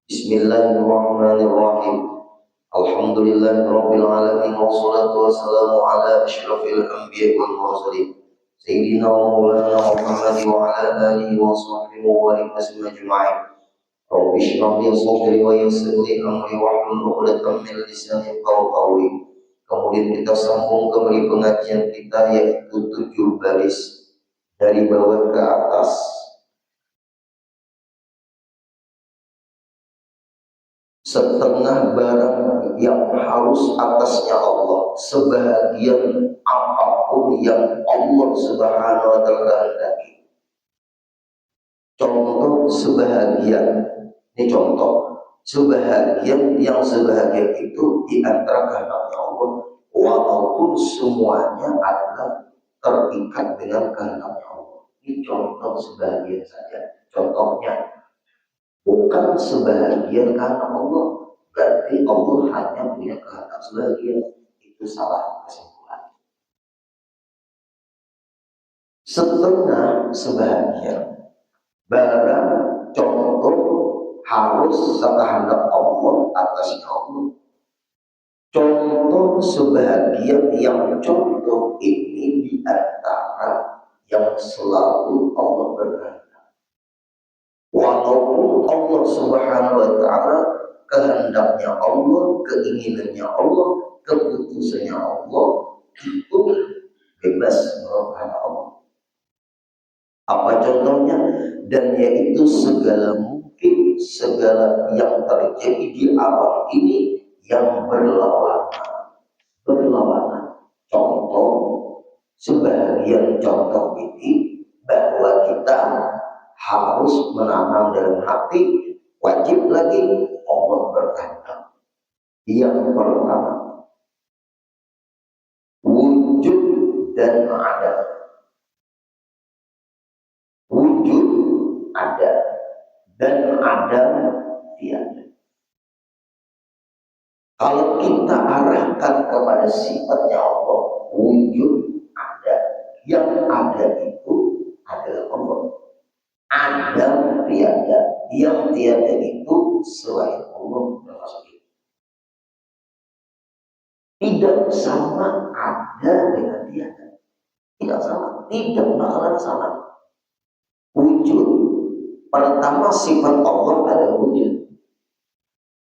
Bismillahirrahmanirrahim. Alhamdulillahirabbil alamin wassalatu wassalamu ala asyrafil anbiya'i wal mursalin sayyidina wa maulana Muhammad wa ala alihi wa sahbihi wa barik ajma'in. Rabbi shrah li sadri wa yassir li amri wahlul 'uqdatam min lisani yafqahu qawli. Kemudian kita sambung kembali pengajian kita, yaitu 7 baris dari bawah ke atas. Setengah barang yang harus atasnya Allah, sebahagian apapun yang Allah Subhanahu wa Ta'ala kehendaki. Contoh sebahagian, ini contoh sebahagian yang sebahagian itu di antara kehendaknya Allah, walaupun semuanya adalah terikat dengan kehendaknya Allah. Ini contoh sebahagian saja. Contohnya bukan sebahagian karena Allah, berarti Allah hanya punya kehendak sebahagian. Itu salah kesimpulan. Setengah sebahagian barang contoh harus sekehendak Allah atasnya Allah. Contoh sebahagian yang contoh ini di antara yang selalu Allah berkehendak. Walaupun Allah Subhanahu wa Ta'ala kehendaknya Allah, keinginannya Allah, keputusannya Allah itu bebas menurut Allah. Apa contohnya? Dan yaitu segala mungkin, segala yang terjadi di alam ini yang berlawanan. Contoh, sebagian contoh ini bahwa kita harus menanam dalam hati, wajib lagi Allah berkehendak. Yang pertama, wujud dan ada. Wujud ada dan ada tiada. Kalau kita arahkan kepada sifatnya Allah, wujud ada, yang ada itu adalah Allah. Ada tiada, yang tiada itu selain Allah termasuk itu. Tidak sama ada dengan tiada, tidak sama, tidak bakalan sama. Wujud pertama, sifat Allah adalah wujud.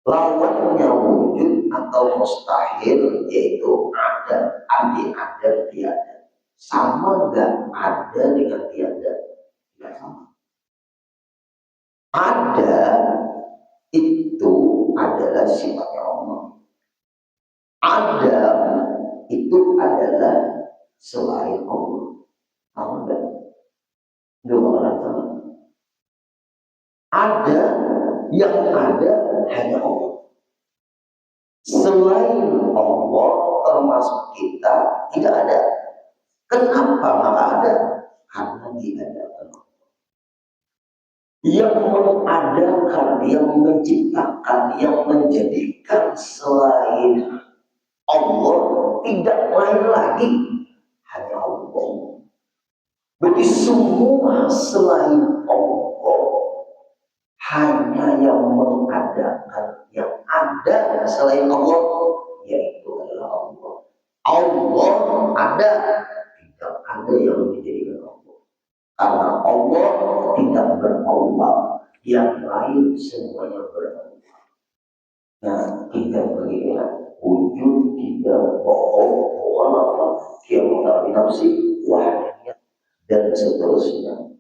Lawannya wujud atau mustahil yaitu ada, ada tiada. Sama enggak ada dengan tiada? Tidak sama. Ada itu adalah sifatnya Allah. Ada itu adalah selain Allah. Sama enggak? Enggak bakalan sama. Ada, yang ada hanya Allah. Selain Allah termasuk kita tidak ada. Kenapa nggak ada? Karena diadakan. Yang mengadakan, yang menciptakan, yang menjadikan selain Allah tidak lain lagi hanya Allah. Berarti semua selain Allah hanya yang mengadakan, yang ada selain Allah yaitu adalah Allah. Allah ada, tidak ada yang menjadikan Allah. Karena Allah tidak berawal, yang lain semuanya berawal. Nah, kita berikan wujud tidak bohong, walaupun kiamat nafsi, wahdiyah dan seterusnya.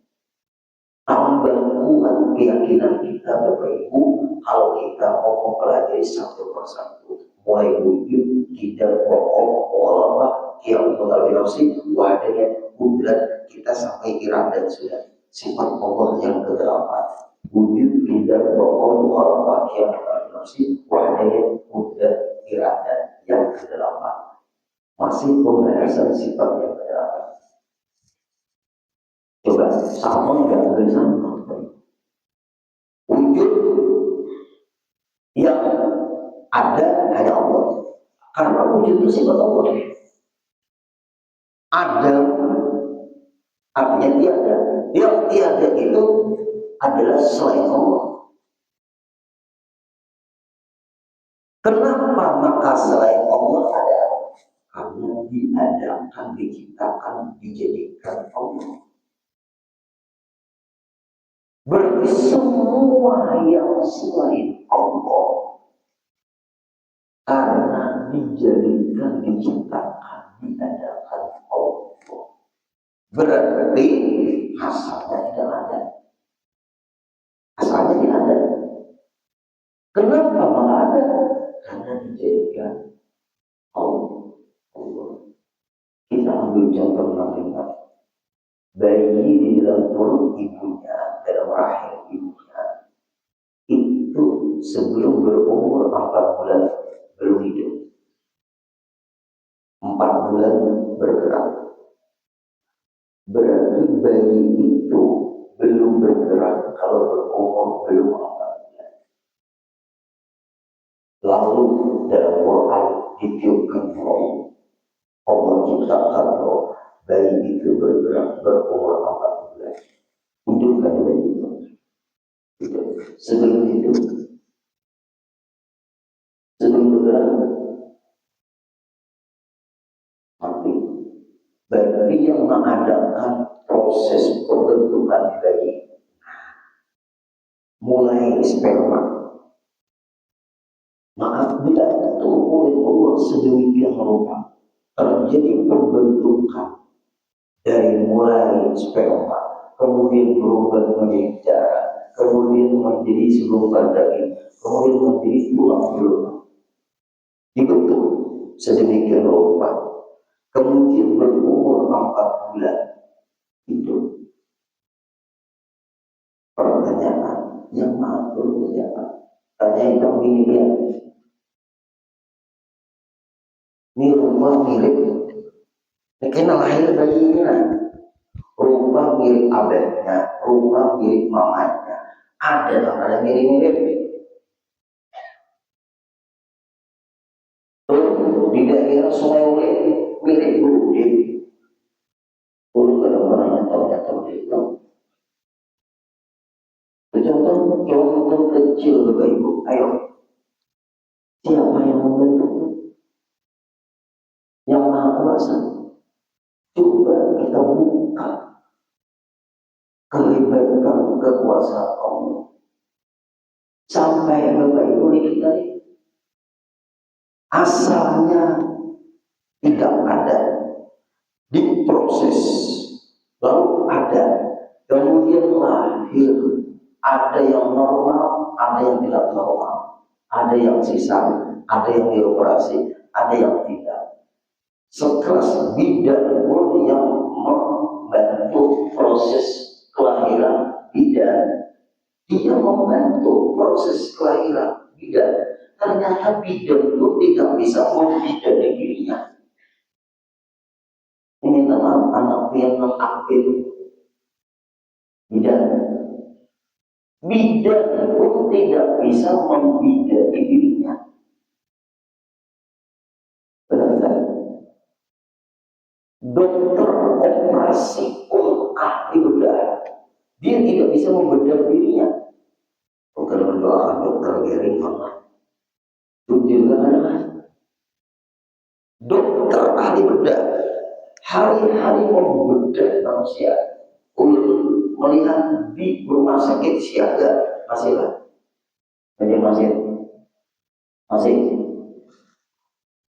Tambah kuat keyakinan kita, Bapak Ibu, kalau kita mau mempelajari satu persatu, mulai wujud tidak bohong, walaupun kiamat nafsi, wahdiyah, kudrat, kita sampai iradat sudah. Sifat Allah yang ke-8, wujud tidak bohong, walaupun kiamat nafsi, wahdiyah, kudrat, iradat yang ke-8. Masih pembahasan sifat yang ke-8. Coba sama enggak? Enggak sama. Wujud yang ada hanya Allah, karena wujud itu sifat Allah. Ada artinya tiada. Yang tiada itu adalah selain Allah. Kenapa maka selain Allah ada? Karena diadakan, diciptakan, dijadikan Allah. Berarti semua yang selain Allah karena dijadikan, diciptakan, diadakan Allah. Berarti asalnya tidak ada. Asalnya tidak ada. Kenapa malah ada? Karena dijadikan Allah. Kita ambil contoh namanya bayi di dalam perut ibunya, dalam rahim ibunya, itu sebelum berumur 4 bulan belum hidup. 4 bulan bergerak. Berarti bayi itu belum bergerak kalau berumur belum 4 bulan. Lalu dalam Quran ditiupkan roh. Allah ciptakan roh. Bayi itu bergerak berumur 4 bulan. Hidupkan bayi itu. Sebelum itu, sebelum bergerak, mati. Berarti yang mengadakan proses pembentukan bayi mulai sperma. Maka bila itu oleh Allah sedemikian rupa terjadi pembentukan dari mulai sperma, kemudian berubah menjadi darah, kemudian menjadi segumpal daging, kemudian menjadi tulang belulang. Dibentuk sedemikian rupa, kemudian berumur 4 bulan hidup. Pertanyaan yang mengatur siapa? Tanya itu begini dia. Ini rumah milik, kena lahir bayi ini lah. Rumah milik abadnya, rumah milik mamanya. Ada mirip-mirip. Di daerah Sungai Ule milik Budi. Ulu kadang-kadang tahu itu. Contoh kecil Bapak Ibu. Ayo, siapa yang membentuknya? Yang Maha Kuasa. Coba kita buka kehebatan kekuasaan Allah. Sampai Bapak Ibu kita asalnya tidak ada, diproses, lalu ada, kemudian lahir. Ada yang normal, ada yang tidak normal, ada yang sisa, ada yang dioperasi, ada yang tidak. Sekelas bidan pun yang membantu proses kelahiran bidan, dia membantu proses kelahiran bidan. Ternyata bidan itu tidak bisa membidani dirinya. Ini teman anak yang aktif bidan. Bidan pun tidak bisa membidani dirinya. Benar-benar. Dokter operasi pun ahli bedah, dia tidak bisa membedah dirinya. Bukan mendoakan dokter Gering mana? Juga ada. Dokter ahli bedah hari-hari membedah manusia. Untuk melihat di rumah sakit siaga masih lah. Jadi masih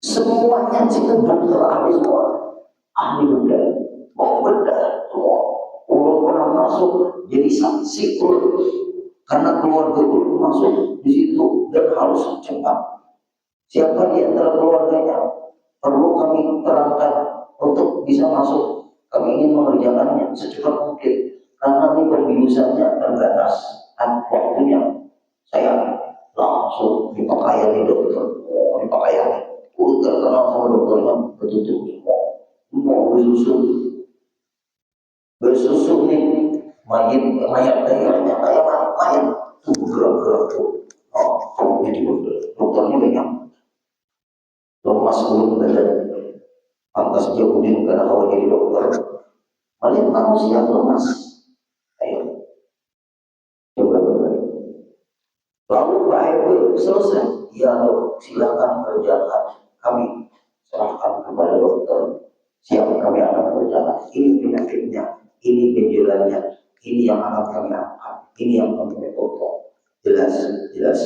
semuanya itu dokter ahli semua, ahli bedah, mau bedah semua. Orang masuk jadi saksi karena keluarga masuk di situ dan harus cepat. Siapa di antara keluarganya perlu kami terangkan untuk bisa masuk. Kami ingin mengerjakannya secepat mungkin karena ini pembiusannya terbatas waktunya. Saya langsung dipakaian dokter, dipakaian. Udah kenal sama dokternya, betul mau bersusu nih, mayat dayanya kayak mayat tuh gerak tuh. Oh, jadi dokternya banyak. Lemas belum badan, pantas jauh di negara kalau jadi dokter. Paling manusia lemas. Ayo, coba. Lalu selesai. Ya dok, silakan kerjakan. Kami serahkan kepada dokter. Siap, kami akan kerjakan. Ini penyakitnya, ini gejalanya, ini yang akan kami angkat, ini yang kami foto. Jelas, jelas.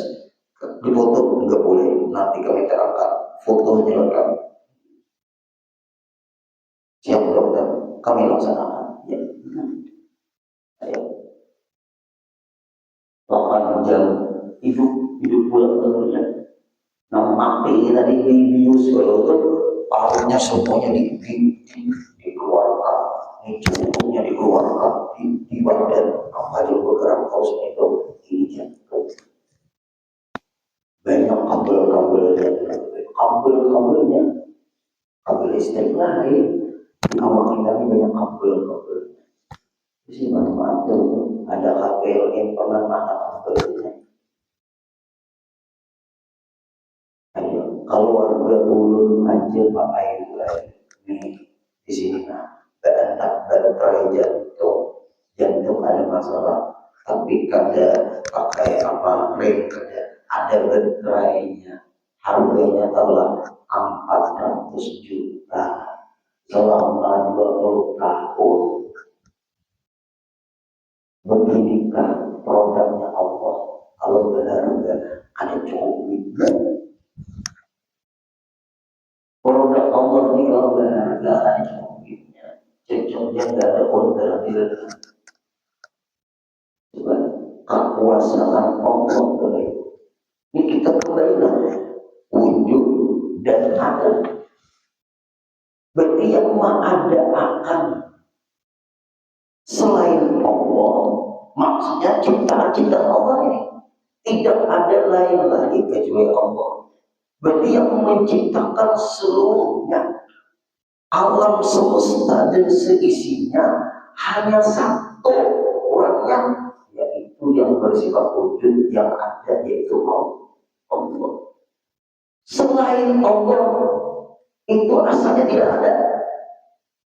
Dipoto enggak boleh. Nanti kami terangkat fotonya lengkap. Siap dokter, kami laksanakan. Ya. Ayo. Bahkan jam hidup pulang tentunya. Nah mati tadi dibius kalau itu paruhnya semuanya dikeluarkan, ini jantungnya dikeluarkan di badan, apa yang bergerak terus itu ini jantung. Banyak kabel-kabelnya, kabel listrik lain. Di awal kita ini banyak kabel. Di sini mana-mana ada kabel yang pernah mana kabelnya. Kalau warga ulun aja pakai di sini baterai jantung ada masalah, tapi kada pakai apa rem, ada baterainya, harganya adalah 400 juta selama 20 tahun. Beginilah produknya Allah. Kalau berharga ada cukup. Produk Allah ini kalau berharga ada cukupnya. Cocoknya tidak ada ondel-ondel. Coba kekuasaan Allah baik. Ini kita kembali wujud dan ada. Berarti yang ada akan selain Allah, maksudnya ciptaan Allah ini tidak ada lain lagi kecuali Allah. Berarti yang menciptakan seluruhnya alam semesta dan seisinya hanya satu orangnya, yaitu yang bersifat wujud yang ada, yaitu Allah. Selain Allah itu asalnya tidak ada.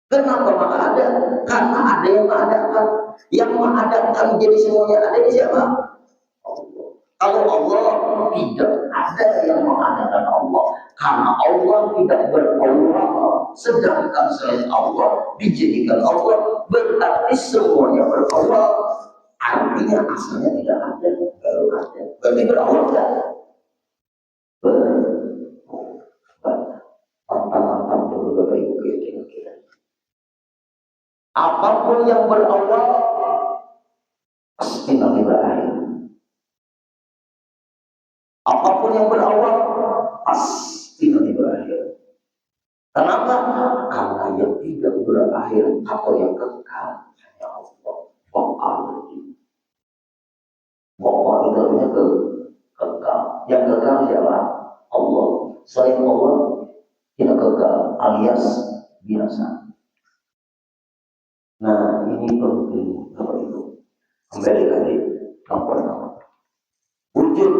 Kenapa maka ada? Karena ada yang mengadakan. Yang mengadakan jadi semuanya ada di siapa? Allah. Kalau Allah tidak ada yang mengadakan Allah, karena Allah tidak berawal, sedangkan selain Allah dijadikan Allah, berarti semuanya berawal. Artinya asalnya tidak ada, baru ada. Berarti berawal tidak? Mantap dulu Bapak Ibu kira-kira. Apapun yang berawal pasti nanti berakhir. Apapun yang berawal pasti nanti berakhir. Kenapa? Karena yang tidak berakhir atau yang kekal hanya Allah. Pokok itu artinya kekal. Yang kekal siapa? Allah. Selain Allah tidak kekal, alias binasa. Nah ini penting Bapak Ibu. Kembali lagi yang pertama. Wujud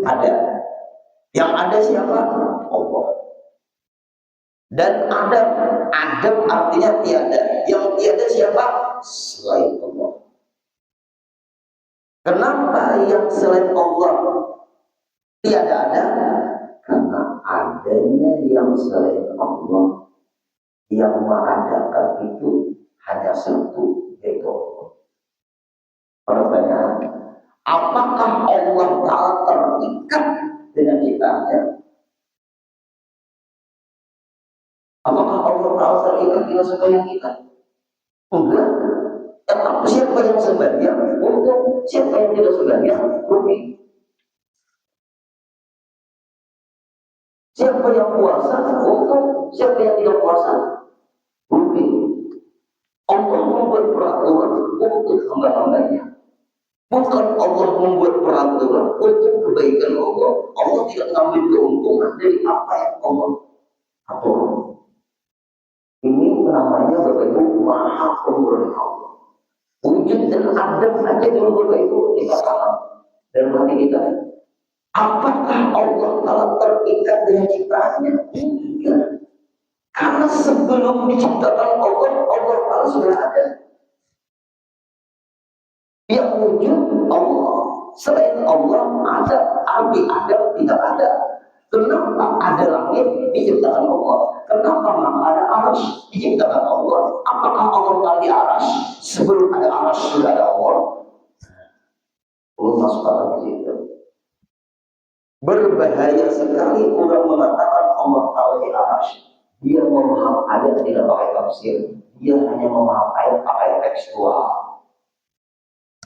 ada. Yang ada siapa? Allah. Dan Adam artinya tiada. Yang tiada siapa? Selain Allah. Kenapa yang selain Allah tiada ada? Karena adanya yang selain Allah yang mengadakan itu hanya satu, yaitu Allah. Pertanyaan, apakah Allah Ta'ala terikat dengan ciptaannya? Apakah Allah Ta'ala terikat dengan sembahyang kita? Enggak. Tetapi siapa yang sembahyang untuk siapa yang tidak sembahyang rugi. Siapa yang puasa untuk siapa yang tidak puasa rugi. Allah membuat peraturan untuk hamba-hambanya. Bukan Allah membuat peraturan untuk kebaikan Allah. Allah tidak mengambil keuntungan dari apa yang Allah atur. Ini namanya Bapak Ibu maha pemurah Allah. Wujud dan Adam aja dulu Bapak Ibu kita paham dalam hati kita. Apakah Allah telah terikat dengan ciptaannya? Tidak. Karena sebelum diciptakan Allah Ta'ala sudah ada. Yang wujud Allah, Selain Allah ada, arti ada, tidak ada. Kenapa ada langit diciptakan Allah? Kenapa maka ada aras diciptakan Allah? Apakah Allah tadi aras? Sebelum ada aras sudah ada Allah? Belum masuk akal ke situ. Berbahaya sekali orang mengatakan Allah tahu di aras. Dia memaham ayat tidak pakai tafsir. Dia hanya memaham ayat pakai tekstual.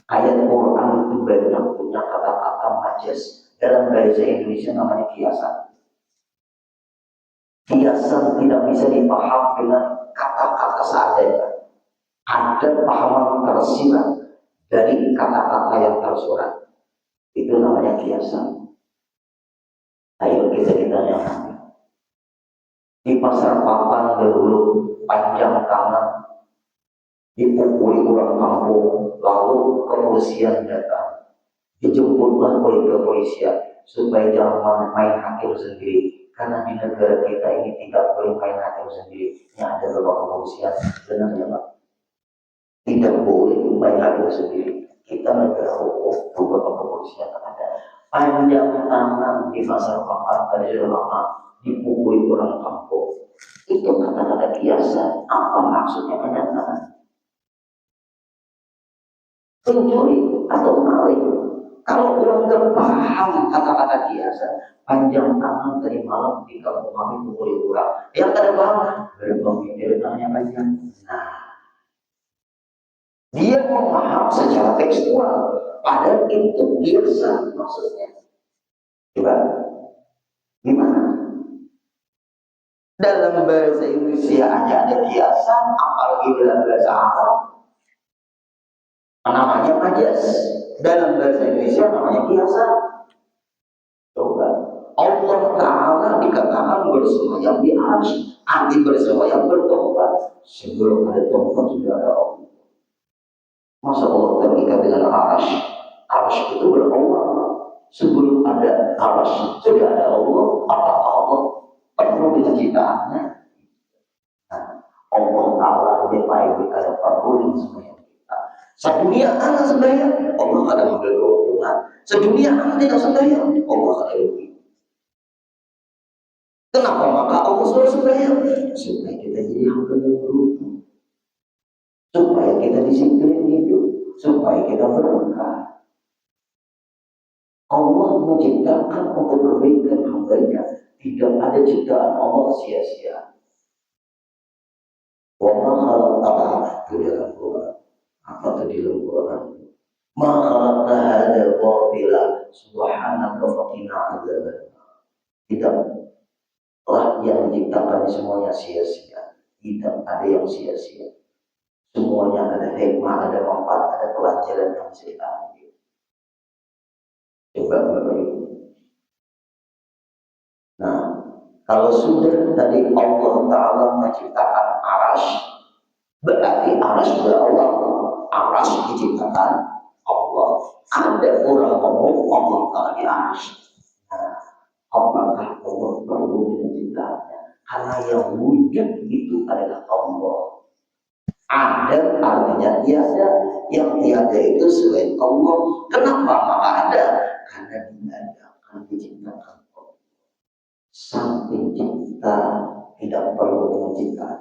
Ayat Quran itu banyak punya kata-kata majas. Dalam bahasa Indonesia namanya kiasan. Kiasan tidak bisa dipaham dengan kata-kata seadanya. Ada pahaman tersirat dari kata-kata yang tersurat. Itu namanya kiasan. Ayo kita tanyakan. Di pasar papan dahulu panjang tangan dipukuli orang kampung, lalu kepolisian datang, dijemputlah oleh kepolisian supaya jangan main hakim sendiri, karena di negara kita ini tidak boleh main hakim sendiri. Ini ada beberapa kepolisian, benar ya Pak? Tidak boleh main hakim sendiri. Kita negara hukum, beberapa kepolisian ada. Panjang tangan di pasar papan tadi lama dipukuli orang kampung. Itu kata-kata biasa. Apa maksudnya panjang tangan? Pencuri atau maling? Kalau orang nggak paham kata-kata biasa, panjang tangan dari malam di kampung kami pukuli orang. Yang ada banget berpemikir tangannya panjang. Nah, dia memaham secara tekstual, padahal itu biasa maksudnya. Coba, gimana? Dalam bahasa Indonesia aja ada biasa, apalagi dalam bahasa Arab namanya majas. Dalam bahasa Indonesia namanya biasa. Coba, Allah Ta'ala dikatakan bersemayam di arsy, arti bersemayam bertempat. Sebelum ada tempat sudah ada Allah. Masa Allah terikat dengan arsy? Arsy itu berawal. Sebelum ada arsy sudah ada Allah. Apakah Allah perlu dengan ciptaannya? Nah, Allah Ta'ala aja baik ada perlu semuanya kita. Sedunia anak sembahyang, Allah ada mengambil keuntungan. Sedunia anak tidak sembahyang, Allah ada rugi. Kenapa maka Allah suruh sembahyang? Supaya kita jadi hamba yang beruntung, supaya kita disiplin hidup, supaya kita berkah. Allah menciptakan untuk kebaikan hambanya. Tidak ada ciptaan Allah sia-sia. Wa ma khalaqna itu dalam Quran. Apa tadi dalam Quran? Ma khalaqna hadzal batila subhanaka faqina adzaban. Tidak lah yang diciptakan semuanya sia-sia. Tidak ada yang sia-sia. Semuanya ada hikmah, ada manfaat, ada pelajaran yang bisa kita ambil. Coba Bapak. Nah, kalau sudah tadi Allah Ta'ala menciptakan aras, berarti aras berawal. Aras diciptakan Allah. Ada orang ngomong Allah Ta'ala di aras. Nah, apakah Allah perlu dengan ciptaannya? Karena yang wujud itu adalah Allah. Ada artinya tiada, yang tiada itu selain Allah. Kenapa maka ada? Karena diadakan, diciptakan Allah. Samping cipta tidak perlu dengan ciptaan.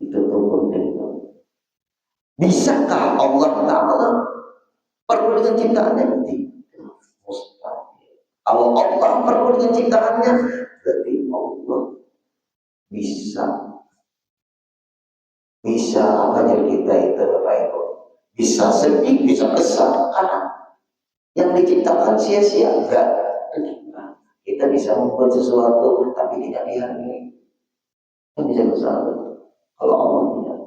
Itu penting. Bisakah Allah Ta'ala perlu dengan ciptaannya? Tidak. Mustahil. Kalau Allah perlu dengan ciptaannya, berarti Allah bisa apa jadi kita itu Bapak Ibu, bisa sedih, bisa kesal, karena yang diciptakan sia-sia enggak. Kita bisa membuat sesuatu tapi tidak dihargai, kan bisa kesal. Kalau Allah tidak,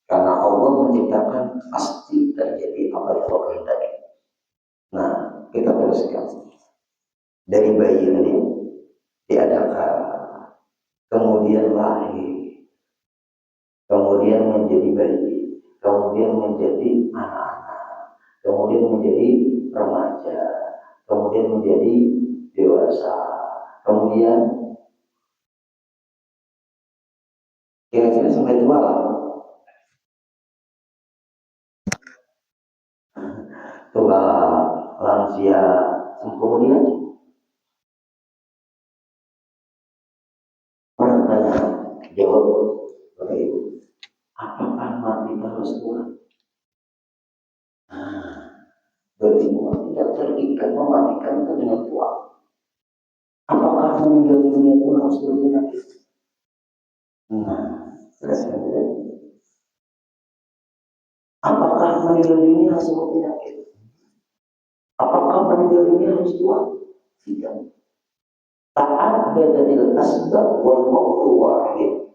karena Allah menciptakan pasti terjadi apa yang Allah kehendaki. Nah, kita teruskan dari bayi tadi diadakan, kemudian lahir, kemudian menjadi bayi, kemudian menjadi anak-anak, kemudian menjadi remaja, kemudian menjadi dewasa, kemudian kira-kira sampai tua lah. manusia kemudian orang tanya jawab Bapak Ibu, apakah mati harus Tuhan? Berarti tidak terikat mematikan itu dengan Tuhan. Apakah meninggal dunia itu harus berpenyakit? Apakah meninggal dunia harus berpenyakit? Apakah meninggal dunia harus Tuhan? Tidak. Ta'addatil asbab wal mautu wahid.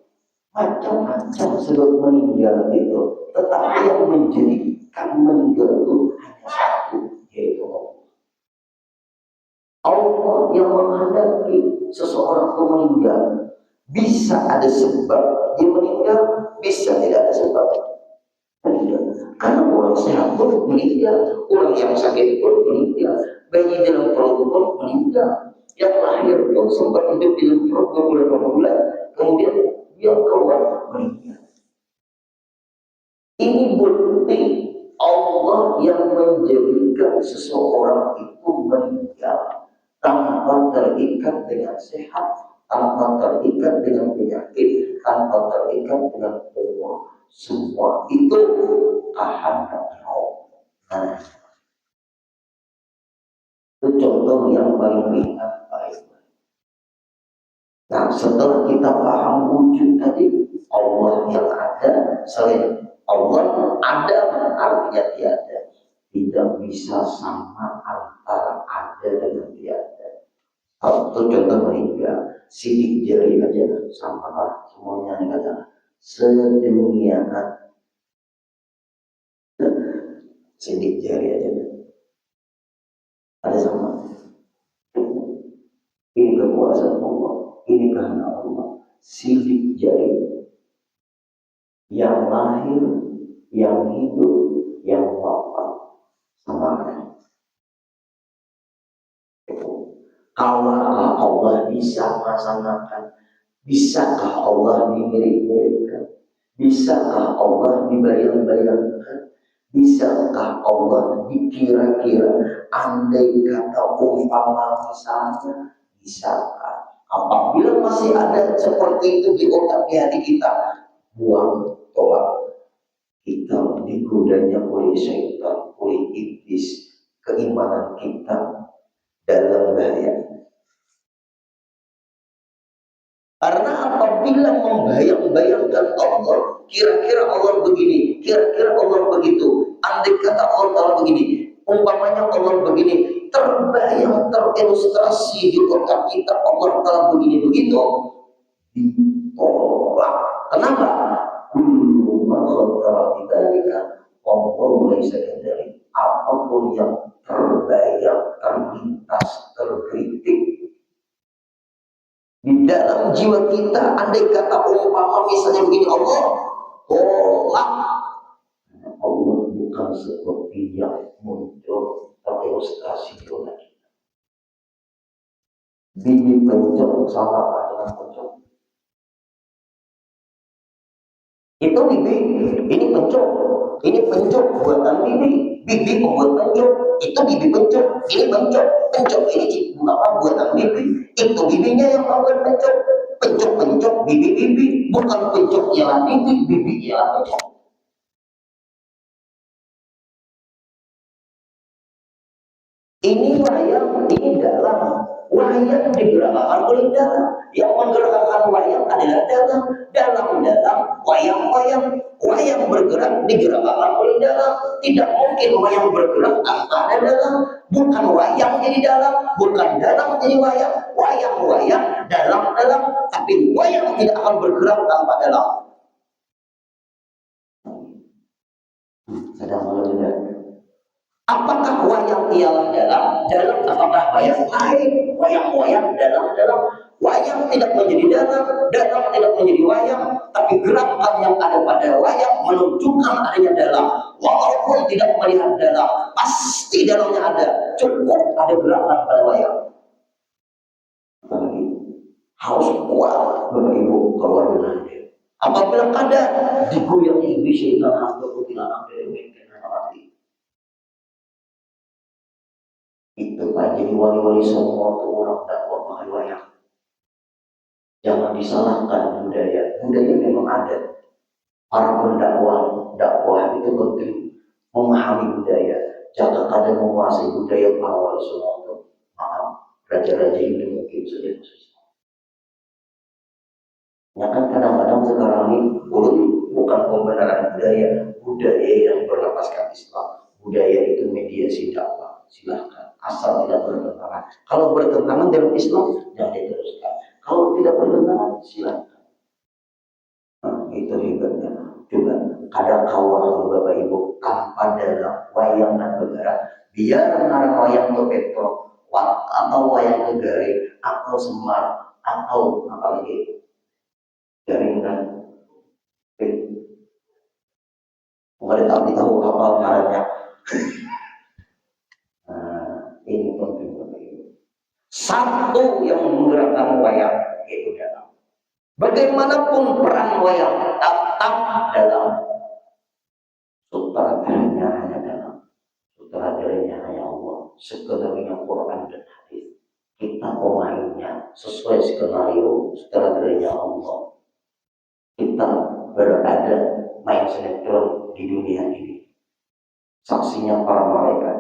Macam-macam sebab meninggal itu, tetapi yang menjadikan meninggal itu hanya satu, yaitu Allah yang menghendaki seseorang itu meninggal. Bisa ada sebab dia meninggal, bisa tidak ada sebab meninggal. Karena orang sehat pun meninggal, orang yang sakit pun meninggal, bayi dalam perut pun meninggal, yang lahir pun sempat hidup di dalam perut beberapa bulan, kemudian dia keluar meninggal. Ini bukti Allah yang menjadikan seseorang itu meninggal tanpa terikat dengan sehat, tanpa terikat dengan penyakit, tanpa terikat dengan umur. Semua itu kehendak Allah. Nah, itu contoh yang paling ringan baik. Nah, setelah kita paham wujud tadi, Allah yang ada, selain Allah ada artinya tiada. Tidak bisa sama antara ada dengan tiada. Satu contoh meninggal, sidik jari aja sama lah, semuanya ini kata sedunia. Sidik jari aja ada sama. Ini kekuasaan Allah, ini kehendak Allah. Sidik jari yang lahir, yang hidup, yang wafat sama. Apakah Allah bisa melaksanakan? Bisakah Allah dimirik-mirikkan? Bisakah Allah dibayang-bayangkan? Bisakah Allah dikira-kira? Andai kata umpama misalnya, bisakah? Apabila masih ada seperti itu di otak di hati kita, buang, tolak. Kita digodanya oleh syaitan, oleh iblis, keimanan kita dalam bahaya. Karena apabila membayang-bayangkan Allah, kira-kira Allah begini, kira-kira Allah begitu, andai kata Allah begini, umpamanya Allah begini, terbayang, terilustrasi di otak kita Allah Ta'ala begini begitu, ditolak. Kenapa? Kullu ma khatara bidzalika Allah laisa kadzalik. Apapun yang terbayang, terlintas, terkritik di dalam jiwa kita, andai kata umpama misalnya begini, Allah tolak. Allah bukan seperti yang muncul terilustrasi di otak kita. Bibi pencok sama dengan pencok. Itu bibi, ini pencok. Ini pencok buatan bibi. Bibi membuat pencok. Itu bibi pencok. Ini pencok. Pencok ini buatan bibi. Itu bibinya yang membuat pencok. Pencok bibi. Bukan pencok ialah bibi ialah pencok. Ini wayang, ini dalam. Wayang digerakkan oleh dalam. Yang menggerakkan wayang adalah dalam. Wayang bergerak digerakkan oleh dalam. Tidak mungkin wayang bergerak tanpa ada dalam. Bukan wayang jadi dalam, bukan dalam jadi wayang. Wayang dalam. Tapi wayang tidak akan bergerak tanpa dalam. Sedang tidak. Apakah wayang ialah dalam? Apakah wayang lain? Wayang dalam. Wayang tidak menjadi dalam tidak menjadi wayang, tapi gerakan yang ada pada wayang menunjukkan adanya dalam. Walaupun tidak melihat dalam, pasti dalamnya ada. Cukup ada gerakan pada wayang. Harus kuat, Bapak Ibu, keluar dengan dia. Apabila kadang digoyang iblis syaitan hampir tidak ambil mati. Pak, jadi wali-wali semua tuh orang dakwah pakai wayang. Jangan disalahkan budaya. Budaya memang ada. Para dakwah itu penting memahami budaya. Jangan kadang menguasai budaya para wali semua itu. Maaf, raja-raja ini mungkin saja khusus. Ya kan kadang-kadang sekarang ini bukan pembenaran budaya yang berlepaskan Islam. Budaya itu mediasi dakwah, silahkan. Asal tidak bertentangan. Kalau bertentangan dalam Islam, jangan diteruskan. Kalau tidak bertentangan, silahkan. Nah, itu hebatnya. Juga kadang kawal Bapak Ibu tanpa dalam wayang dan negara, biar ngarang wayang ke Petro, atau wayang ke Garing, atau Semar, atau apalagi jaringan. Nggak ada tahu apa ngarannya. Nah, ini penting Bapak Ibu. Satu yang menggerakkan wayang itu dalam. Bagaimanapun peran wayang tetap dalam. Sutradaranya hanya dalam. Sutradaranya hanya Allah. Sekelilingnya Quran dan hadis. Kita pemainnya sesuai skenario. Sutradaranya Allah. Kita berada main sinetron di dunia ini. Saksinya para malaikat.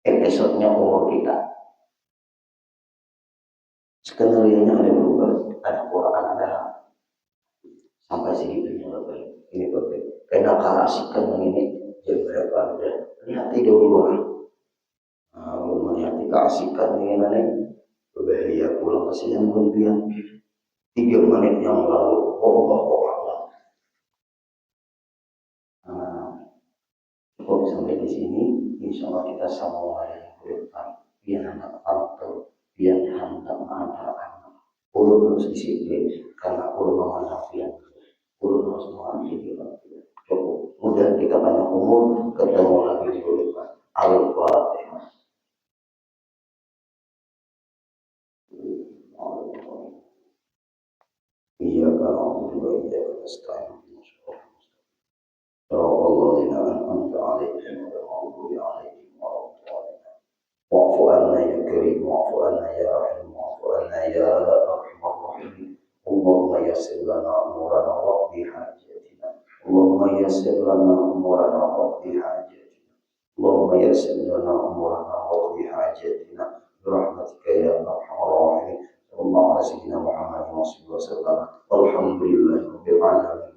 Episodenya umur kita. Skenario-nya ada berubah. Ada Quran, ada sampai segitunya Bapak. Ini penting. Karena keasikan yang ini jam berapa udah lihat dulu lah. Melihat keasikan ini mana berbahaya pulang kasihan kemudian 3 menit yang lalu Allah. Cukup sampai di sini. Insya Allah kita sambung lagi ke depan. Biar anak pantau, biar hantam anak-anak. Ulun harus disiplin karena ulun memandang pian. Ulun harus mengambil cukup. Kemudian kita banyak umur, ketemu lagi di depan. Al-Fatihah. Iya kalau juga iya setahun. Allah an'amta alaihim wa maghdubi alaihim wa radhdallin. Wa'fu anna ya karim, wa'fu anna ya rahim, wa'fu anna ya arhamar rahimin. Allahumma yassir lana umurana waqdi hajatina. Allahumma yassir lana umurana waqdi hajatina. Allahumma yassir lana umurana waqdi hajatina. Birahmatika ya arhamar rahimin. Sallallahu ala sayyidina Muhammad wa sallam. Alhamdulillahirabbil alamin.